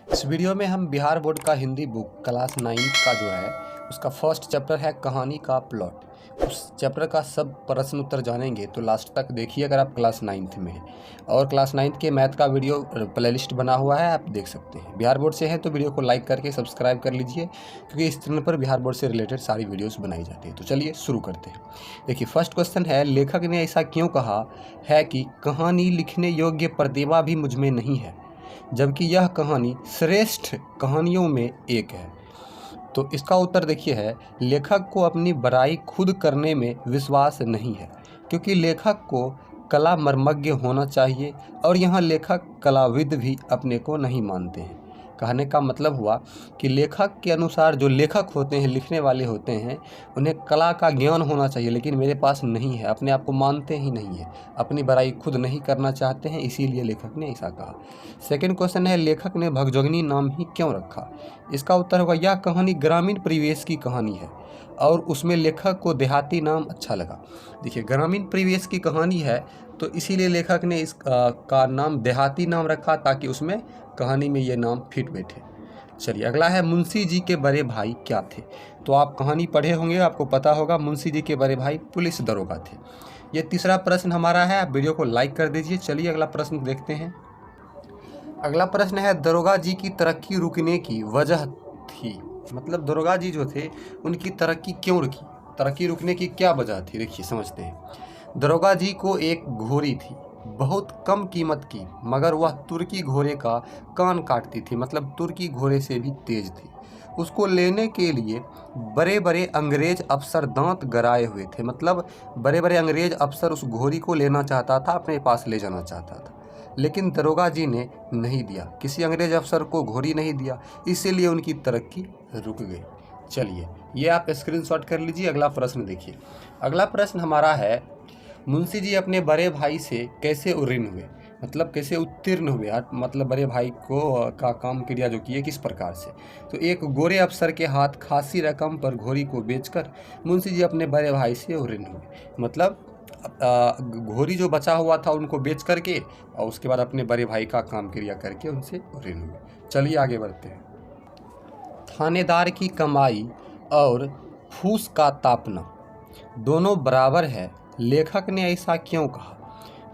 इस वीडियो में हम बिहार बोर्ड का हिंदी बुक क्लास 9 का जो है उसका फर्स्ट चैप्टर है कहानी का प्लॉट। उस चैप्टर का सब प्रश्न उत्तर जानेंगे, तो लास्ट तक देखिए अगर आप क्लास 9th में हैं। और क्लास 9th के मैथ का वीडियो प्लेलिस्ट बना हुआ है, आप देख सकते हैं। बिहार बोर्ड से है तो वीडियो को लाइक करके सब्सक्राइब कर लीजिए, क्योंकि इस चैनल पर बिहार बोर्ड से रिलेटेड सारी वीडियोज़ बनाई जाती है। तो चलिए शुरू करते हैं। देखिए फर्स्ट क्वेश्चन है, लेखक ने ऐसा क्यों कहा है कि कहानी लिखने योग्य प्रतिभा भी मुझ में नहीं है, जबकि यह कहानी श्रेष्ठ कहानियों में एक है। तो इसका उत्तर देखिए है, लेखक को अपनी बड़ाई खुद करने में विश्वास नहीं है, क्योंकि लेखक को कला मर्मज्ञ होना चाहिए, और यहाँ लेखक कलाविद भी अपने को नहीं मानते हैं। कहने का मतलब हुआ कि लेखक के अनुसार जो लेखक होते हैं, लिखने वाले होते हैं, उन्हें कला का ज्ञान होना चाहिए, लेकिन मेरे पास नहीं है, अपने आप को मानते ही नहीं है, अपनी बड़ाई खुद नहीं करना चाहते हैं, इसीलिए लेखक ने ऐसा कहा। सेकंड क्वेश्चन है, लेखक ने भगजोगिनी नाम ही क्यों रखा? इसका उत्तर होगा, यह कहानी ग्रामीण परिवेश की कहानी है और उसमें लेखक को देहाती नाम अच्छा लगा। देखिए ग्रामीण परिवेश की कहानी है तो इसीलिए लेखक ने इस का नाम देहाती नाम रखा, ताकि उसमें कहानी में ये नाम फिट बैठे। चलिए अगला है, मुंशी जी के बड़े भाई क्या थे? तो आप कहानी पढ़े होंगे, आपको पता होगा मुंशी जी के बड़े भाई पुलिस दरोगा थे। ये तीसरा प्रश्न हमारा है, आप वीडियो को लाइक कर दीजिए। चलिए अगला प्रश्न देखते हैं। अगला प्रश्न है, दरोगा जी की तरक्की रुकने की वजह थी, मतलब दरोगा जी जो थे उनकी तरक्की क्यों रुकी, तरक्की रुकने की क्या वजह थी? देखिए समझते हैं। दरोगा जी को एक घोड़ी थी, बहुत कम कीमत की, मगर वह तुर्की घोड़े का कान काटती थी, मतलब तुर्की घोड़े से भी तेज थी। उसको लेने के लिए बड़े बड़े अंग्रेज अफसर दांत गड़ाए हुए थे, मतलब बड़े बड़े अंग्रेज अफसर उस घोड़ी को लेना चाहता था, अपने पास ले जाना चाहता था, लेकिन दरोगा जी ने नहीं दिया, किसी अंग्रेज अफसर को घोड़ी नहीं दिया, इसीलिए उनकी तरक्की रुक गई। चलिए ये आप स्क्रीनशॉट कर लीजिए। अगला प्रश्न देखिए। अगला प्रश्न हमारा है, मुंशी जी अपने बड़े भाई से कैसे उत्तीर्ण हुए, मतलब कैसे उत्तीर्ण हुए, मतलब बड़े भाई को का काम क्रिया जो किए किस प्रकार से? तो एक गोरे अफसर के हाथ खासी रकम पर घोड़ी को बेचकर मुंशी जी अपने बड़े भाई से उत्तीर्ण हुए, मतलब घोड़ी जो बचा हुआ था उनको बेच करके और उसके बाद अपने बड़े भाई का काम क्रिया करके उनसे उत्तीर्ण हुए। चलिए आगे बढ़ते हैं। थानेदार की कमाई और फूस का तापना दोनों बराबर है, लेखक ने ऐसा क्यों कहा?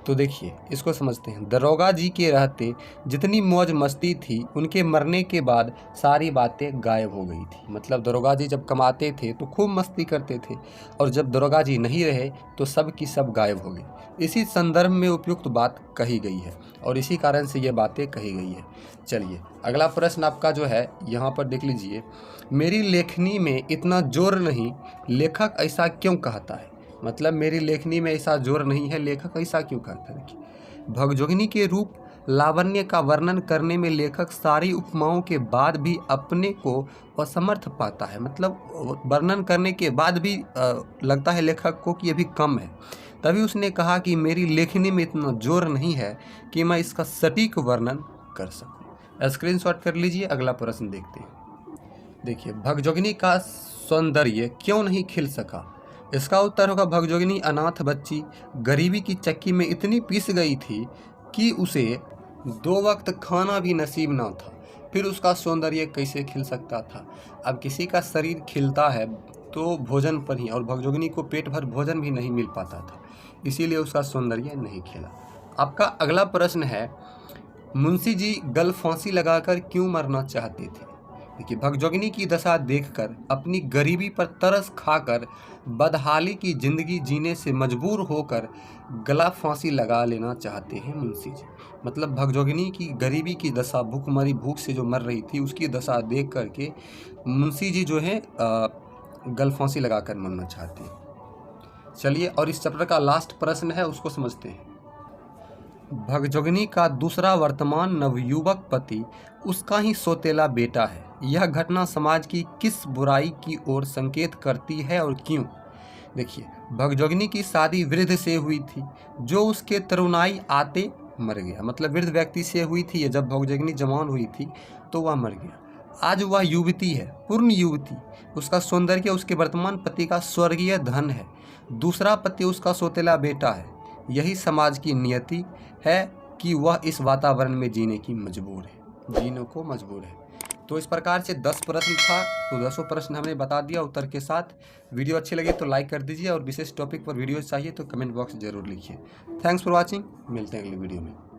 तो देखिए इसको समझते हैं। दरोगा जी के रहते जितनी मौज मस्ती थी, उनके मरने के बाद सारी बातें गायब हो गई थी, मतलब दरोगा जी जब कमाते थे तो खूब मस्ती करते थे, और जब दरोगा जी नहीं रहे तो सब की सब गायब हो गई। इसी संदर्भ में उपयुक्त बात कही गई है और इसी कारण से ये बातें कही गई है। चलिए अगला प्रश्न आपका जो है यहाँ पर देख लीजिए, मेरी लेखनी में इतना जोर नहीं, लेखक ऐसा क्यों कहता है? मतलब मेरी लेखनी में ऐसा जोर नहीं है, लेखक ऐसा क्यों कहता है? देखिए भगजोगिनी के रूप लावण्य का वर्णन करने में लेखक सारी उपमाओं के बाद भी अपने को असमर्थ पाता है, मतलब वर्णन करने के बाद भी लगता है लेखक को कि ये भी कम है। तभी उसने कहा कि मेरी लेखनी में इतना जोर नहीं है कि मैं इसका सटीक वर्णन कर सकूं। स्क्रीनशॉट कर लीजिए। अगला प्रश्न देखते हैं। देखिए भगजोगिनी का सौंदर्य क्यों नहीं खिल सका? इसका उत्तर होगा, भगजोगिनी अनाथ बच्ची गरीबी की चक्की में इतनी पिस गई थी कि उसे 2 वक्त खाना भी नसीब ना था, फिर उसका सौंदर्य कैसे खिल सकता था? अब किसी का शरीर खिलता है तो भोजन पर ही, और भगजोगिनी को पेट भर भोजन भी नहीं मिल पाता था, इसीलिए उसका सौंदर्य नहीं खिला। आपका अगला प्रश्न है, मुंशी जी गल फांसी लगाकर क्यों मरना चाहते थे? देखिए भगजोगिनी की दशा देखकर, अपनी गरीबी पर तरस खाकर, बदहाली की जिंदगी जीने से मजबूर होकर गला फांसी लगा लेना चाहते हैं मुंशी जी। मतलब भगजोगिनी की गरीबी की दशा, भूखमरी भूख से जो मर रही थी उसकी दशा देख करके मुंशी जी जो है गल फांसी लगाकर मरना चाहते हैं। चलिए और इस चैप्टर का लास्ट प्रश्न है, उसको समझते हैं। भगजोगिनी का दूसरा वर्तमान नवयुवक पति उसका ही सौतेला बेटा है। यह घटना समाज की किस बुराई की ओर संकेत करती है और क्यों? देखिए भगजोगिनी की शादी वृद्ध से हुई थी, जो उसके तरुणाई आते मर गया, मतलब वृद्ध व्यक्ति से हुई थी। जब भगजोगिनी जवान हुई थी तो वह मर गया। आज वह युवती है, पूर्ण युवती। उसका सौंदर्य उसके वर्तमान पति का स्वर्गीय धन है, दूसरा पति उसका सौतेला बेटा है। यही समाज की नियति है कि वह इस वातावरण में जीने की मजबूर है। जीनों को मजबूर है। तो इस प्रकार से 10 प्रश्न था, तो 10 प्रश्न हमने बता दिया उत्तर के साथ। वीडियो अच्छी लगी तो लाइक कर दीजिए और विशेष टॉपिक पर वीडियो चाहिए तो कमेंट बॉक्स जरूर लिखिए। थैंक्स फॉर वॉचिंग, मिलते हैं अगली वीडियो में।